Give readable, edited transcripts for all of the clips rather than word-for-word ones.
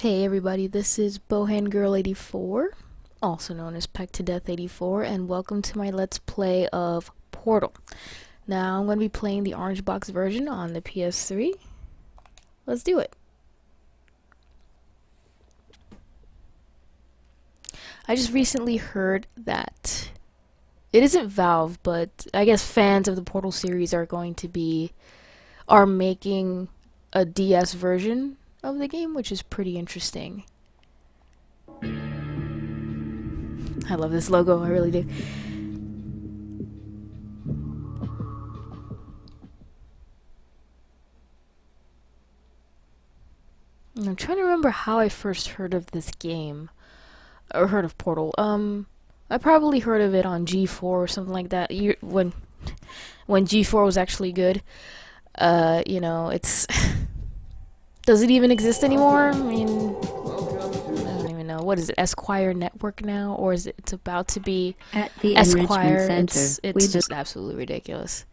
Hey everybody, this is Bohan Girl 84, also known as Peck to Death 84, and welcome to my Let's Play of Portal. Now I'm going to be playing the Orange Box version on the PS3. Let's do it. I just recently heard that it isn't Valve, but I guess fans of the Portal series are making a DS version of the game, which is pretty interesting. I love this logo, I really do. I'm trying to remember how I first heard of this game, or heard of Portal. I probably heard of it on G4 or something like that. When G4 was actually good. It's does it even exist anymore? I mean, I don't even know. What is it? Esquire Network now, or is it's about to be at the Esquire? Center. It's just absolutely ridiculous.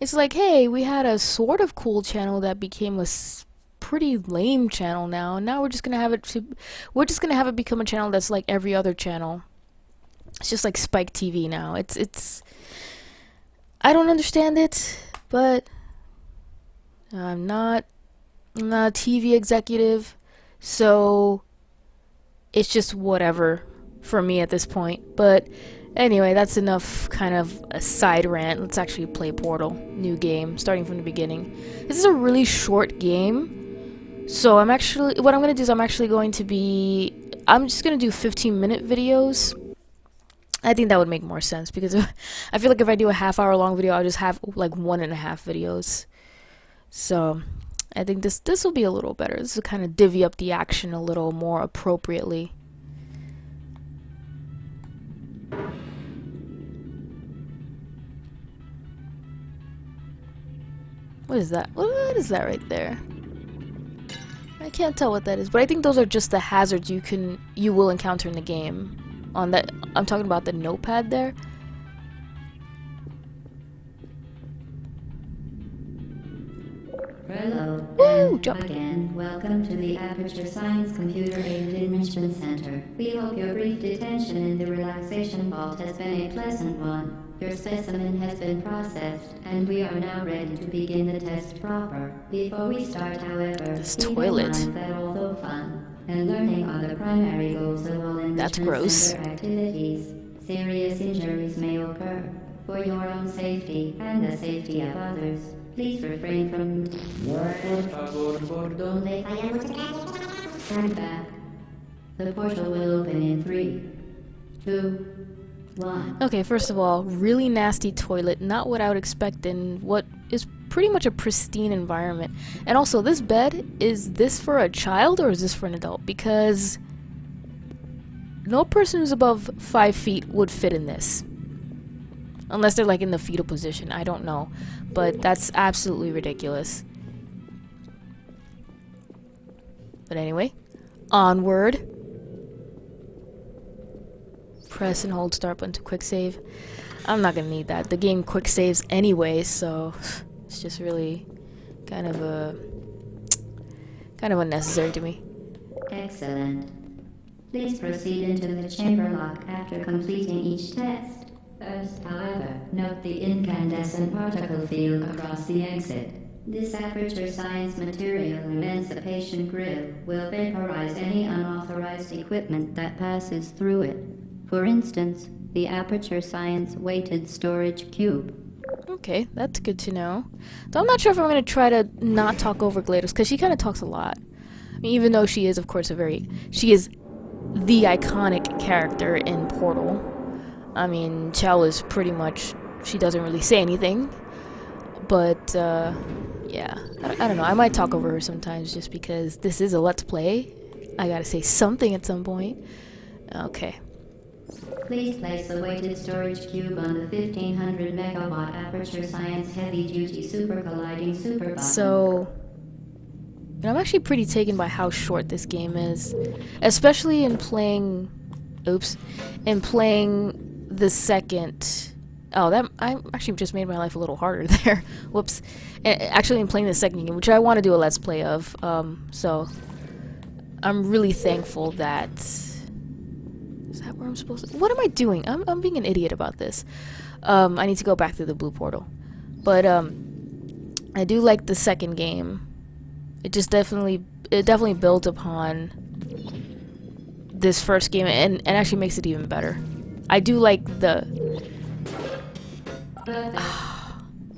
It's like, hey, we had a sort of cool channel that became a pretty lame channel now, and now we're just gonna have it become a channel that's like every other channel. It's just like Spike TV now. It's I don't understand it, but I'm not a TV executive, so it's just whatever for me at this point. But anyway, that's enough kind of a side rant. Let's actually play Portal. New game, starting from the beginning. This is a really short game, so what I'm going to do is I'm just going to do 15-minute videos. I think that would make more sense, because I feel like if I do a half-hour long video, I'll just have like 1.5 videos. So I think this will be a little better. This will kind of divvy up the action a little more appropriately. What is that? What is that right there? I can't tell what that is, but I think those are just the hazards you will encounter in the game. On that, I'm talking about the notepad there. Hello, Woo! and Jump. again, welcome to the Aperture Science Computer-Aided Enrichment Center. We hope your brief detention in the relaxation vault has been a pleasant one. Your specimen has been processed, and we are now ready to begin the test proper. Before we start, however, This keep in toilet. mind that although fun and learning are the primary goals of all That's enrichment gross. center activities, serious injuries may occur. For your own safety and the safety of others, please refrain from Stand back. The portal will open in 3, 2, 1. Okay, first of all, really nasty toilet. Not what I would expect in what is pretty much a pristine environment. And also, this bed, is this for a child or is this for an adult? Because no person who's above 5 feet would fit in this. Unless they're like in the fetal position, I don't know. But that's absolutely ridiculous. But anyway, onward. Press and hold start button to quick save. I'm not gonna need that. The game quick saves anyway, so it's just really kind of unnecessary to me. Excellent. Please proceed into the chamber lock after completing each test. First, however, note the incandescent particle field across the exit. This Aperture Science Material Emancipation Grill will vaporize any unauthorized equipment that passes through it. For instance, the Aperture Science Weighted Storage Cube. Okay, that's good to know. Though I'm not sure if I'm going to try to not talk over GLaDOS, because she kind of talks a lot. I mean, even though she is, of course, she is the iconic character in Portal. I mean, Chell is pretty much, she doesn't really say anything. But, yeah, I don't know. I might talk over her sometimes just because this is a Let's Play. I gotta say something at some point. Okay. Please place the weighted storage cube on the 1500 megawatt Aperture Science Heavy Duty Super Colliding Super Button. So, I'm actually pretty taken by how short this game is. Especially in playing the second. Oh, that I actually just made my life a little harder there. Whoops. Actually, in playing the second game, which I want to do a Let's Play of. So I'm really thankful that... Is that where I'm supposed to... What am I doing? I'm being an idiot about this. I need to go back through the blue portal. But, I do like the second game. It definitely builds upon this first game and actually makes it even better. I do like the...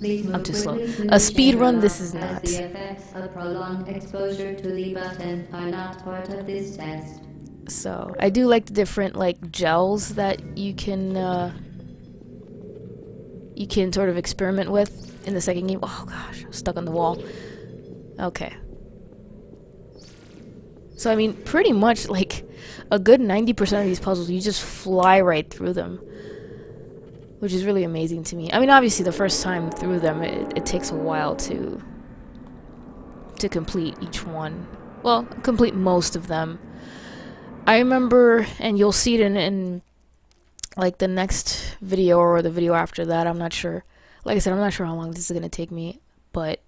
I'm too slow. A speed run, this is not. The effects of prolonged exposure to the button are not part of this test. So, I do like the different, like, gels that you can sort of experiment with in the second game. Oh gosh, I'm stuck on the wall. Okay. So, I mean, pretty much, like, a good 90% of these puzzles, you just fly right through them. Which is really amazing to me. I mean, obviously, the first time through them, it takes a while to complete each one. Well, complete most of them. I remember, and you'll see it in like the next video or the video after that. I'm not sure. Like I said, I'm not sure how long this is gonna take me, but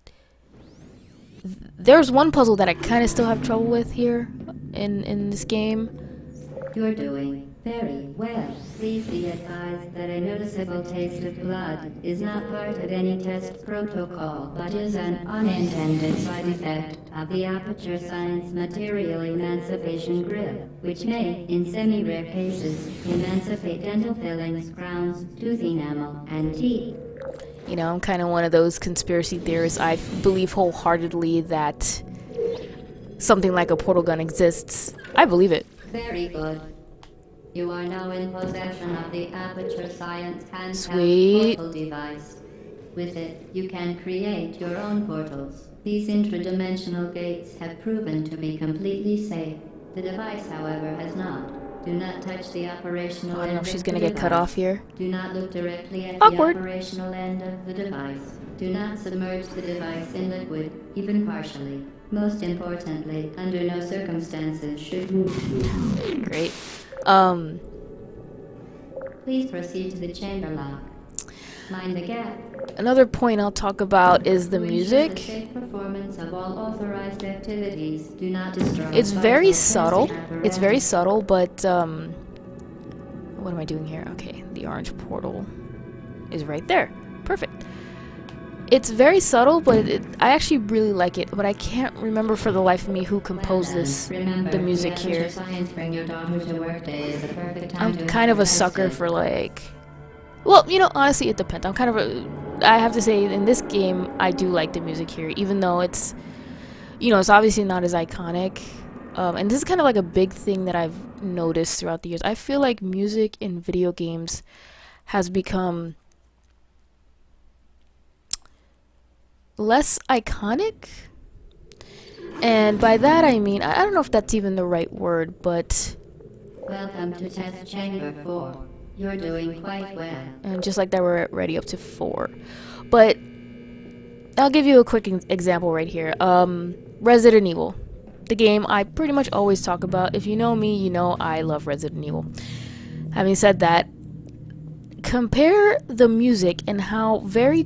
there's one puzzle that I kind of still have trouble with here in this game. You're doing very well. Please be advised that a noticeable taste of blood is not part of any test protocol, but is an unintended side effect of the Aperture Science Material Emancipation Grip, which may, in semi-rare cases, emancipate dental fillings, crowns, tooth enamel, and teeth. You know, I'm kind of one of those conspiracy theorists. I believe wholeheartedly that something like a portal gun exists. I believe it. Very good. You are now in possession of the Aperture Science handheld Sweet. portal device. With it, you can create your own portals. These intradimensional gates have proven to be completely safe. The device, however, has not. Do not touch the operational I don't end know if of she's the gonna get cut device. off here. Do not look directly at Awkward. the operational end of the device. Do not submerge the device in liquid, even partially. Most importantly, under no circumstances should you... Great. Please proceed to the chamber lock. Mind the gap. Another point I'll talk about is the To ensure music. the safe performance of all authorized activities, do not destroy It's very vital subtle. testing It's very apparatus. subtle, but what am I doing here? Okay, the orange portal is right there. Perfect. It's very subtle, but I actually really like it. But I can't remember for the life of me who composed this, Remember, the music Aperture here. Science Bring Your Daughter to Work Day is the perfect time I'm to kind of a have it sucker tested. for like, well, you know, honestly, it depends. I'm kind of a, I have to say, in this game, I do like the music here, even though it's, you know, it's obviously not as iconic. And this is kind of like a big thing that I've noticed throughout the years. I feel like music in video games has become less iconic. And by that I mean, I don't know if that's even the right word, but Welcome to Test Chamber 4. You're doing quite well. and just like that, we're already up to 4. But I'll give you a quick example right here. Resident Evil, the game I pretty much always talk about. If you know me, you know I love Resident Evil. Having said that, compare the music and how very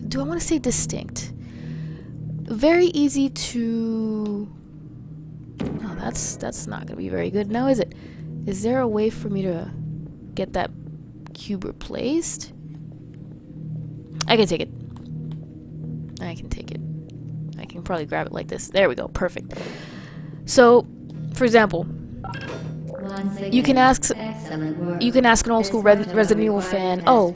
do I want to say distinct? Very easy to... Oh, that's not gonna be very good now, is it? Is there a way for me to get that cube replaced? I can take it. I can take it. I can probably grab it like this. There we go. Perfect. So, for example, Once again, you can ask an old school Resident Evil fan, oh,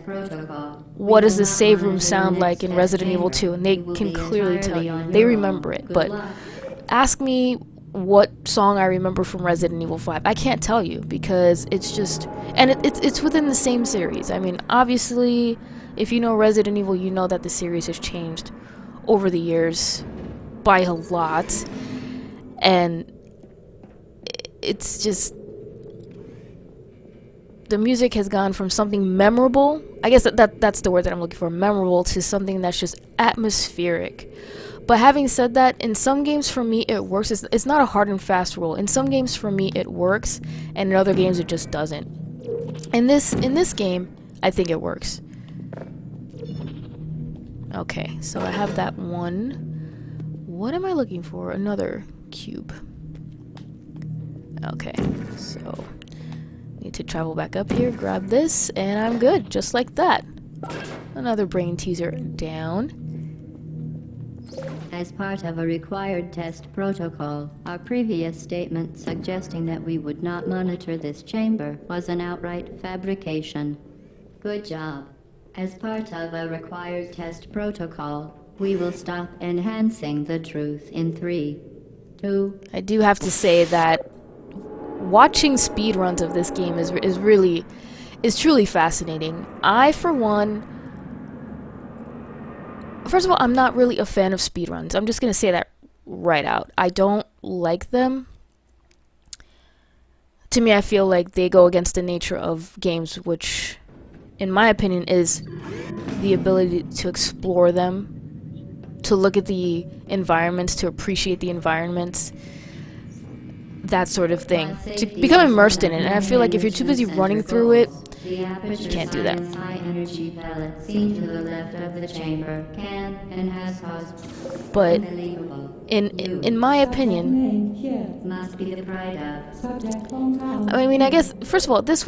what does the save room sound like in Resident Evil 2? And they can clearly tell you. They remember it. But ask me what song I remember from Resident Evil 5. I can't tell you because it's just... And it's within the same series. I mean, obviously, if you know Resident Evil, you know that the series has changed over the years by a lot. And it's just... The music has gone from something memorable, I guess that's the word that I'm looking for, memorable, to something that's just atmospheric. But having said that, in some games for me it works. It's not a hard and fast rule. In some games for me it works, and in other games it just doesn't. In this game, I think it works. Okay, so I have that one. What am I looking for? Another cube. Okay, so need to travel back up here, grab this, and I'm good, just like that. Another brain teaser down. As part of a required test protocol, our previous statement suggesting that we would not monitor this chamber was an outright fabrication. Good job. As part of a required test protocol, we will stop enhancing the truth in 3, 2... I do have to say that watching speedruns of this game is truly fascinating. I, for one, first of all, I'm not really a fan of speedruns. I'm just gonna say that right out. I don't like them. To me, I feel like they go against the nature of games, which, in my opinion, is the ability to explore them, to look at the environments, to appreciate the environments, that sort of thing, to become immersed in it. And I feel like if you're too busy running through it, you can't do that. High energy pellet seen to the left of the chamber can and has caused But unbelievable. in my opinion, Must be the pride of. I mean, I guess first of all, this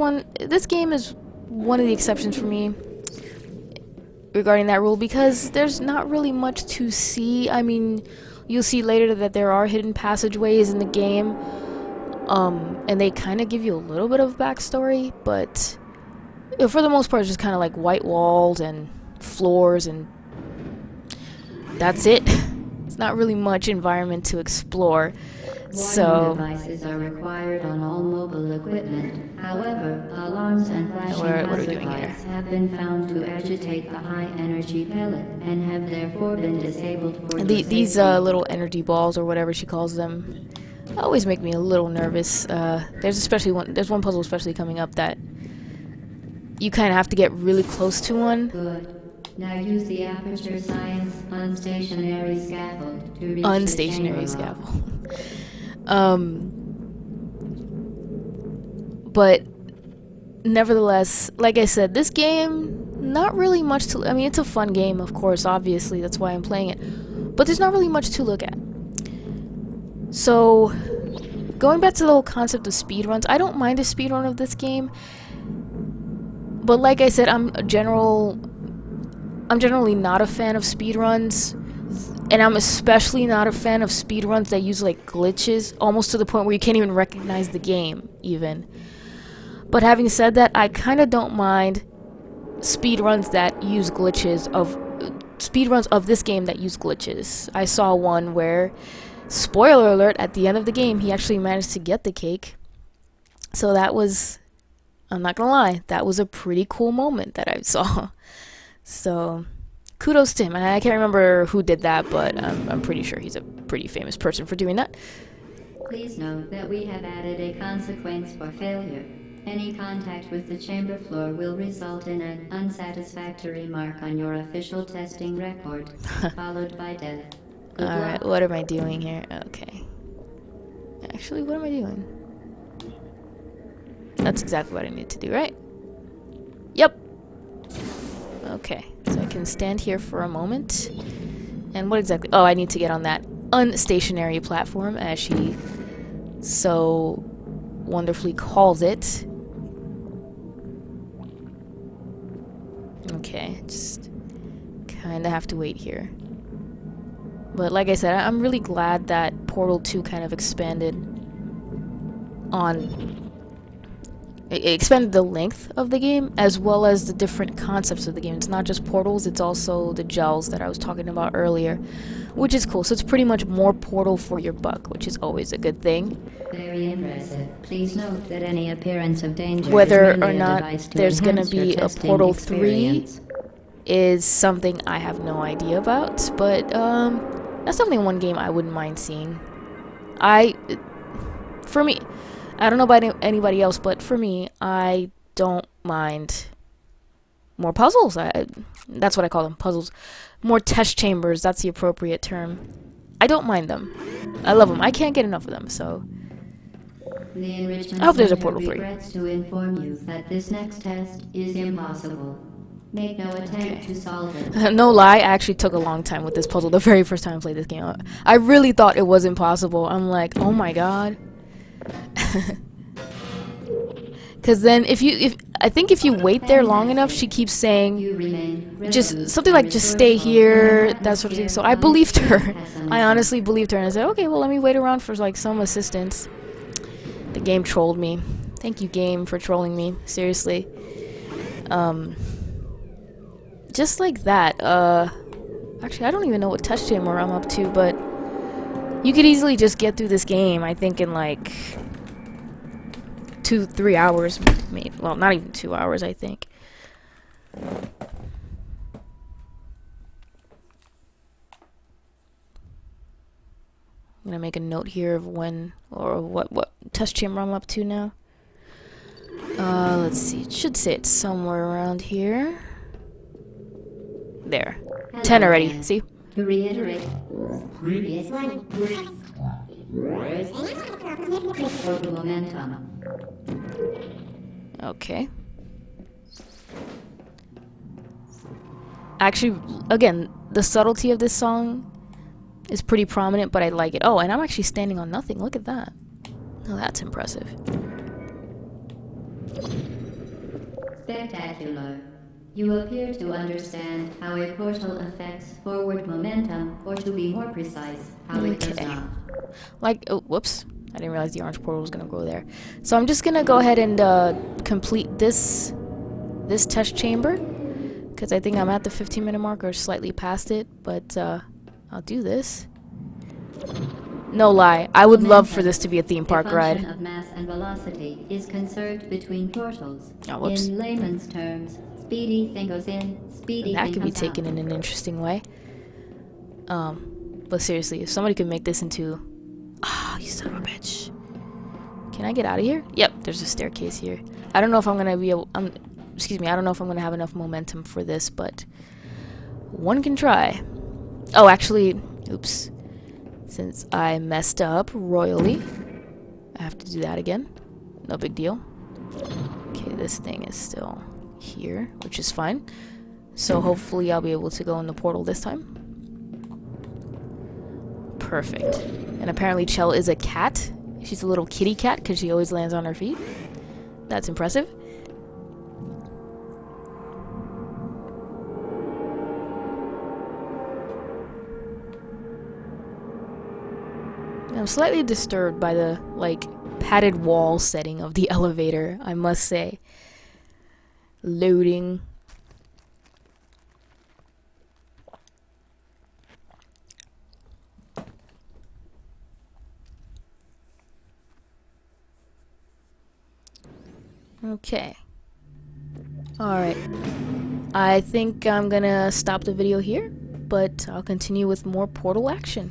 game is one of the exceptions for me regarding that rule, because there's not really much to see. I mean, you'll see later that there are hidden passageways in the game, and they kind of give you a little bit of backstory, but for the most part, it's just kind of like white walls and floors, and that's it. It's not really much environment to explore. So, Warning devices are required on all mobile equipment. However, alarms and flashing What are we hazard doing here? lights have been found to agitate the high energy pellet and have therefore been disabled for these little energy balls, or whatever she calls them, always make me a little nervous. There's one puzzle especially coming up that you kind of have to get really close to one. Good. Now use the Aperture Science unstationary scaffold to reach Unstationary the chamber lock. scaffold. But nevertheless, like I said, this game, not really much to... I mean, it's a fun game, of course, obviously, that's why I'm playing it. But there's not really much to look at. So, going back to the whole concept of speedruns, I don't mind a speedrun of this game. But like I said, I'm generally not a fan of speedruns, and I'm especially not a fan of speedruns that use like glitches, almost to the point where you can't even recognize the game, even. But having said that, I kind of don't mind speedruns that use glitches speedruns of this game that use glitches. I saw one where, spoiler alert, at the end of the game, he actually managed to get the cake. So that was, I'm not gonna lie, that was a pretty cool moment that I saw. So, kudos to him. I can't remember who did that, but I'm pretty sure he's a pretty famous person for doing that. Please note that we have added a consequence for failure. Any contact with the chamber floor will result in an unsatisfactory mark on your official testing record, followed by death. Good Alright, luck. what am I doing here? Okay. Actually, what am I doing? That's exactly what I need to do, right? Yep. Okay, so I can stand here for a moment. And what exactly? Oh, I need to get on that unstationary platform, as she so wonderfully calls it. Okay, just kind of have to wait here. But like I said, I'm really glad that Portal 2 kind of expanded it expanded the length of the game, as well as the different concepts of the game. It's not just portals, it's also the gels that I was talking about earlier, which is cool. So it's pretty much more Portal for your buck, which is always a good thing. Very impressive. Please note that any appearance of danger Whether is merely or a not device to there's gonna enhance your be a testing Portal 3 experience. is something I have no idea about, but that's definitely one game I wouldn't mind seeing. For me, I don't know about anybody else, but for me, I don't mind more puzzles. That's what I call them, puzzles. More test chambers, that's the appropriate term. I don't mind them. I love them. I can't get enough of them, so... The Enrichment I hope there's a Center Portal 3. regrets to inform you that this next test is impossible. Make no attempt to solve it. No lie, I actually took a long time with this puzzle the very first time I played this game. I really thought it was impossible. I'm like, oh my god. Because then if I think if you wait there long enough, she keeps saying You remain just resolute something and like just stay resourceful in here, an that sort of thing. So atmosphere I of believed her. pessimism. I honestly believed her, and I said, okay, well let me wait around for like some assistance. The game trolled me. Thank you, game, for trolling me. Seriously. Just like that. Actually, I don't even know what touch chamber I'm up to, but you could easily just get through this game, I think, in like 2-3 hours, maybe. Well, not even 2 hours, I think. I'm gonna make a note here of when or what touch chamber I'm up to now. Let's see. It should say it's somewhere around here. There. 10 already. Hello, See? to reiterate previous one. Total momentum. Okay. Actually, again, the subtlety of this song is pretty prominent, but I like it. Oh, and I'm actually standing on nothing. Look at that. Oh, that's impressive. Spectacular. You appear to understand how a portal affects forward momentum, or to be more precise, how it does Okay. not. Like, oh, whoops. I didn't realize the orange portal was gonna go there. So I'm just gonna go ahead and complete this touch chamber, because I think I'm at the 15-minute mark or slightly past it, but I'll do this. No lie, I would love for this to be a theme park A function ride. of mass and velocity is conserved between portals. Oh, whoops. In layman's terms, speedy thing goes in, speedy That thing could be comes taken out. in an interesting way. But seriously, if somebody could make this into... Ah, you son of a bitch. Can I get out of here? Yep, there's a staircase here. I don't know if I'm gonna be able... excuse me, I don't know if I'm gonna have enough momentum for this, but... one can try. Oh, actually... Oops. Since I messed up royally, I have to do that again. No big deal. Okay, this thing is still here, which is fine. So hopefully I'll be able to go in the portal this time. Perfect. And apparently Chell is a cat. She's a little kitty cat because she always lands on her feet. That's impressive. I'm slightly disturbed by the, like, padded wall setting of the elevator, I must say. Loading. Okay. Alright. I think I'm gonna stop the video here, but I'll continue with more Portal action.